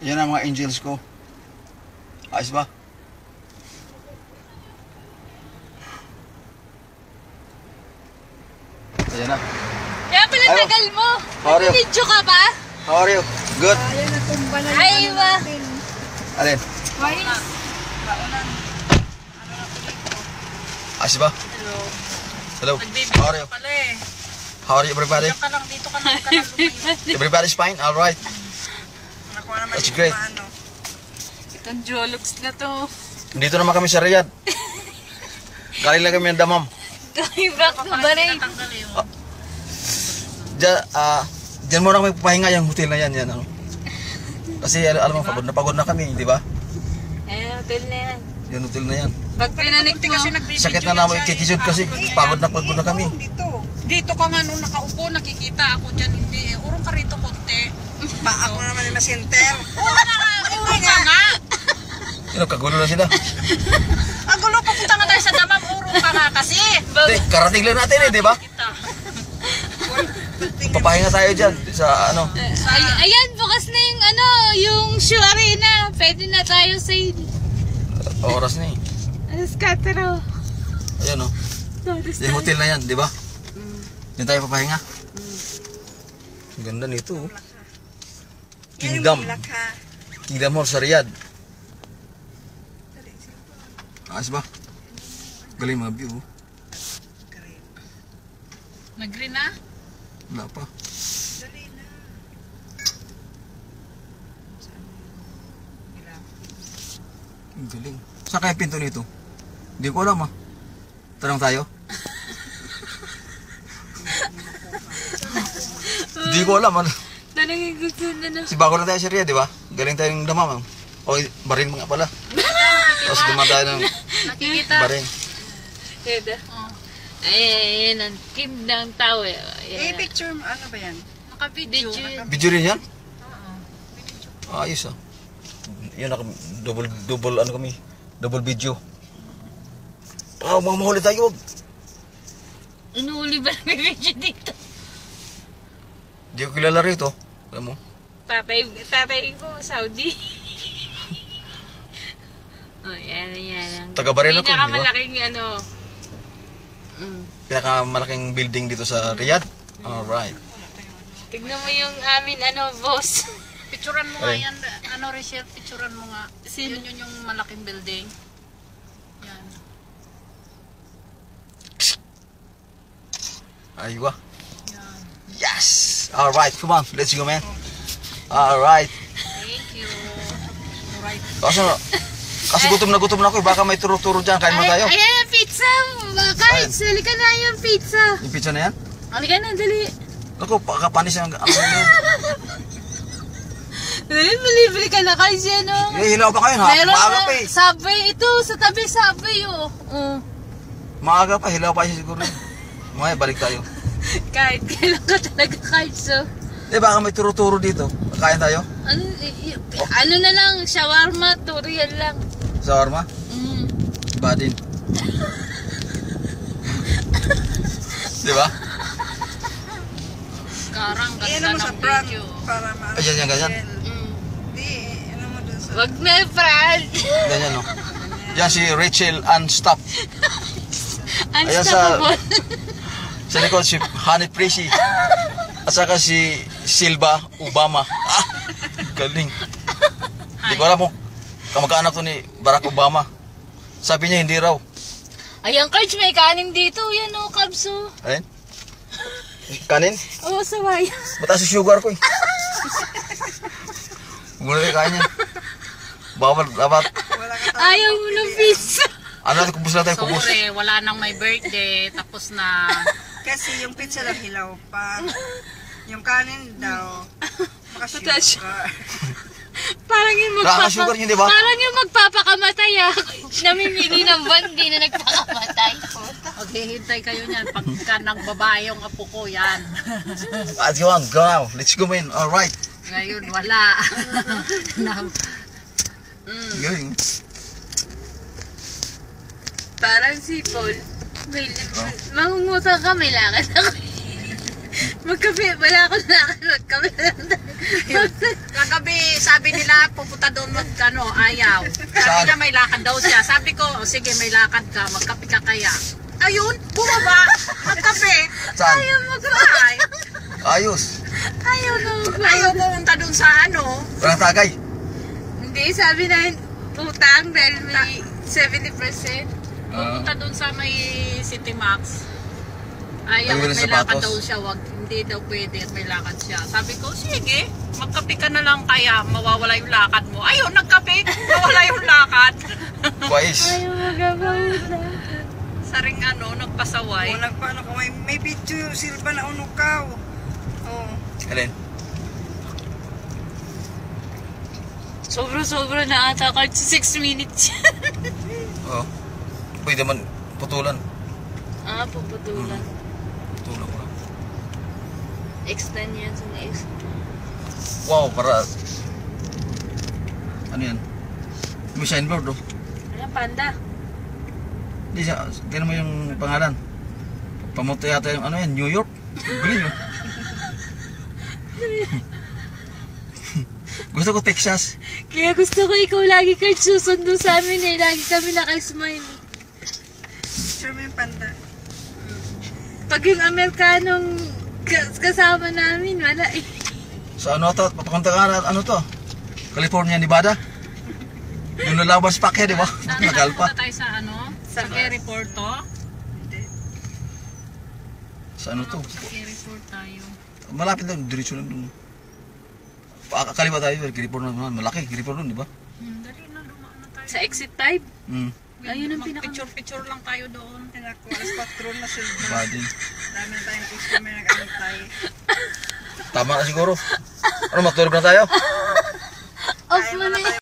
Yan ang mga angels ko. Ayos ba? Ayan na. Kaya pala Ayo. tagal mo. How are you? Video ka ba? How are you? Good? Ayan, natumba na Ay, yung ba? natin. Alin? Ay, Ayos ba? Hello. Hello? Nagbibigay How are you? pala eh. How are you everybody? Diyan ka lang, dito ka lang, lumayo. Everybody's fine? Alright. Nakuha naman That's yung great. ano. Itong Jolux na to. Dito naman kami sa Riyadh. Galing lang kami ng Damam. Going back to Bahrain. Natanggal eh. Diyan muna kami papahinga yung hotel na yan. Ano. Kasi alam mo, pagod na kami, di ba? Eh, hotel na yan. Yung hotel na yan. Pag pinanik Buti mo, kasi nagbibideo Sakit na yan namin siya eh. ikikisod kasi pagod na kami. Dito. Dito ka nga nung nakaupo, nakikita ako dyan. Hindi eh. Urong ka rito konti. Ba, ako naman yung na-center. Urong ka nga. Sino, kagulo na sila. Ang gulo, papunta nga tayo sa damam. Urong ka nga kasi. Hindi, karating lang natin eh, di ba? Kita. Papahinga tayo dyan sa ano. ayan, bukas na yung yung shoe arena. Pwede na tayo sa Oras na eh. Scatero. Ayan o. Yung hotel na yan, di ba? Diyan tayo papahinga. Ang ganda nito. Oh. Kingdom. Kingdom Hall sa Riyadh. Ayos ba? Galing mga view. Oh. Nag-green na? Wala pa. Ang galing. Saan kaya pinto nito? Hindi ko alam ah. Tanong tayo. Hindi ko alam ano. Tanongin ko na Si bago lang tayo sa Riyadh, di ba? Galing tayong Damam. O, Bahrain mga pala. Tapos dumaan tayo ng Nakikita. Bahrain. Ito. Ayan, ang Kingdom Tower. Eh, picture mo. Ano ba yan? Naka-video. Video rin yan? Ayos ah. Yun ako, double ano kami. Double video. Mga mahuli tayo. Inuuli ba na may video dito? Hindi ko kilala rito. Alam mo? Tatay ko, Saudi. Oh, yan. Taga Bahrain ako, di ba? Pinakamalaking Pinakamalaking building dito sa Riyadh. Alright. Tignan mo yung amin, boss. Picturean mo nga Alin? yan. Ano, Rachel? Picturean mo nga. Sino? Yun yung malaking building. Yan. Aywa. Yan. Yes! Alright, come on. Let's go, man. Alright. Thank you. Alright. Kasi gutom na ako. Baka may turo-turo dyan. Kain mo tayo. Ayan yung pizza. Bakit? Ayan. Halika na yung pizza. Yung pizza na yan? Halika na, dali. Ako, pakapanis ang yan. Bili ka na kasi Hilaw pa kayo, ha? Maaga pa eh. Subway ito, sa tabi subway Maaga pa, hilaw pa siya siguro. Mamaya, balik tayo. Kahit kailan ka talaga kahit so. Baka may turo-turo dito. Kain tayo? Ano na lang, shawarma, turian lang. Shawarma? Badin. Di ba? Karang ganda ng video. Ayan, ganyan. Wag na, Fran. Ganyan, no? Yan si Rachel Unstop. Ayan Unstoppable. Sa likod si Honey Prissy. At saka si Silva Obama. Galing. Hindi ko alam mo. Kamag-anak to ni Barack Obama. Sabi niya hindi raw. Ayan, Karch, may kanin dito. Yan Kabs. Ayun. Kanin? Oo, sawaya. Mataas yung sugar ko eh. Muna kayo kain yan. Bawal, dapat. Ayaw mo ng pizza. Ano natin, kubus lang tayo, kubus. Sorry, wala nang may birthday. Tapos na... Kasi yung pizza daw hilaw pa. Yung kanin daw, Mataas. sugar. Parang yung Nakaka-sugar yun, di ba? Parang yung magpapakamatay namimili ng buwan, di na nagpakamatay. Maghihintay kayo niyan. Pagka nang babae yung apo ko, yan. Let's go on, go now. Let's go in. Alright. Ngayon, wala. Galing. Parang si Paul. Mangungutang ka, may lakad ako. Magkape, wala akong lakad. Magkape lang tayo. Kagabi, sabi sabi nila, pupunta doon ayaw. Sabi Saan? na may lakad daw siya. Sabi ko, o sige, may lakad ka, magkape ka kaya. Ayun, bumaba, magkape. Saan? Ayaw mag-ride. Ayos. Ayaw na Ayaw pumunta doon sa Walang tagay. Hindi, sabi na utang dahil may 70%. pupunta doon sa may City Max. Ayaw, Bibili at may ng sapatos. lakad daw siya, hindi daw pwede at may lakad siya. Sabi ko, sige, magkape ka na lang kaya, mawawala yung lakad mo. Ayun, nagkape, mawala yung lakad. Wais. Ayaw mag-utang. Sa ring nagpasaway. O nagpaano ko, may video silba na unukaw. Oh. Helen. Sobra-sobra na ata kahit sa 6 minutes. Oo. Pwede man putulan. Puputulan. Putulan ko lang. Extend yan sa next. Wow, para... Ano yan? May signboard, oh. Ayan, panda. Hindi siya, tignan mo yung pangalan. Pamunta yata yung ano yan, New York. Galing, oh. Gusto ko Texas. Kaya gusto ko ikaw lagi kahit susundo sa amin eh. Lagi kami nakasmile. Sure mo yung panda. Pag yung Amerikanong kasama namin, wala eh. Sa ano to? Papakunta ka na, ano to? California, Nevada? Yung lalaban sa Pacquiao, di ba? Nagalpa. Punta tayo sa Kerry Porto. Sa ano to? Sa Kerry Port tayo. Malapit lang, diretso lang dun. Kaliwa tayo, California naman. Malaki, California, di ba? Dali na, lumaan na tayo. Sa exit 5? Hmm. Ayun ang pinaka... Picture-picture lang tayo doon. Pinako, alas 4 na silba. Badi. Dami na tayong customer nag-antay. Tama na siguro. Ano, matulog na tayo? Off mo na yun.